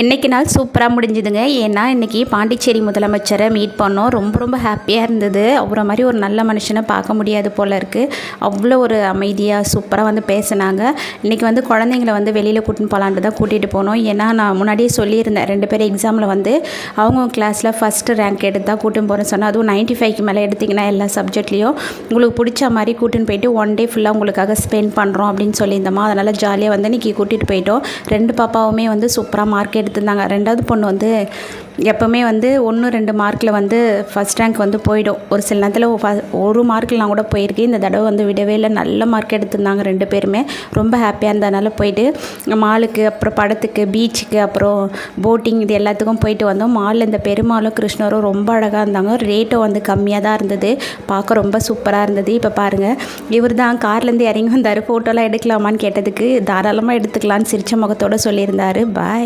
இன்றைக்கி நாள் சூப்பராக முடிஞ்சுதுங்க. ஏன்னா இன்றைக்கி பாண்டிச்சேரி முதலமைச்சரை மீட் பண்ணோம். ரொம்ப ஹாப்பியாக இருந்தது. அவரை மாதிரி ஒரு நல்ல மனுஷனை பார்க்க முடியாது போல் இருக்குது. அவ்வளோ ஒரு அமைதியாக சூப்பராக வந்து பேசினாங்க. இன்றைக்கி வந்து குழந்தைங்கள வந்து வெளியில் கூட்டின்னு போகலான்ட்டு தான் கூட்டிகிட்டு போனோம். ஏன்னா நான் முன்னாடியே சொல்லியிருந்தேன், 2 பேர் எக்ஸாமில் வந்து அவங்க கிளாஸில் ஃபஸ்ட்டு ரேங்க் எடுத்து தான் கூட்டின்னு போகிறேன்னு சொன்னேன். அதுவும் 95க்கு மேலே எடுத்திங்கன்னா எல்லா சப்ஜெக்ட்லேயும் உங்களுக்கு பிடிச்ச மாதிரி கூட்டின்னு போயிட்டு 1 டே ஃபுல்லாக உங்களுக்காக ஸ்பெண்ட் பண்ணுறோம் அப்படின்னு சொல்லியிருந்தோமா. அதனால் ஜாலியாக வந்து இன்றைக்கி கூட்டிகிட்டு போயிட்டோம். 2 பாப்பாவுமே வந்து சூப்பராக மார்க் எடுத்திருந்தாங்க. 2வது பொண்ணு வந்து எப்போவுமே வந்து 1-2 மார்க்கில் வந்து ஃபஸ்ட் ரேங்க் வந்து போயிடும். ஒரு சில நேரத்தில் 1 மார்க்லாம் கூட போயிருக்கு. இந்த தடவை வந்து விடவே இல்லை, நல்ல மார்க் எடுத்திருந்தாங்க 2 பேருமே. ரொம்ப ஹாப்பியாக இருந்ததுனால போயிட்டு மாலுக்கு, அப்புறம் படத்துக்கு, பீச்சுக்கு, அப்புறம் போட்டிங், இது எல்லாத்துக்கும் போயிட்டு வந்தோம். மாலில் இந்த பெருமாளும் கிருஷ்ணரும் ரொம்ப அழகாக இருந்தாங்க. ரேட்டும் வந்து கம்மியாக தான் இருந்தது. பார்க்க ரொம்ப சூப்பராக இருந்தது. இப்போ பாருங்கள், இவர் தான் கார்லேருந்து இறங்கி வந்தார். ஃபோட்டோலாம் எடுக்கலாமான்னு கேட்டதுக்கு தாராளமாக எடுத்துக்கலான்னு சிரிச்ச முகத்தோடு சொல்லியிருந்தார். பாய்.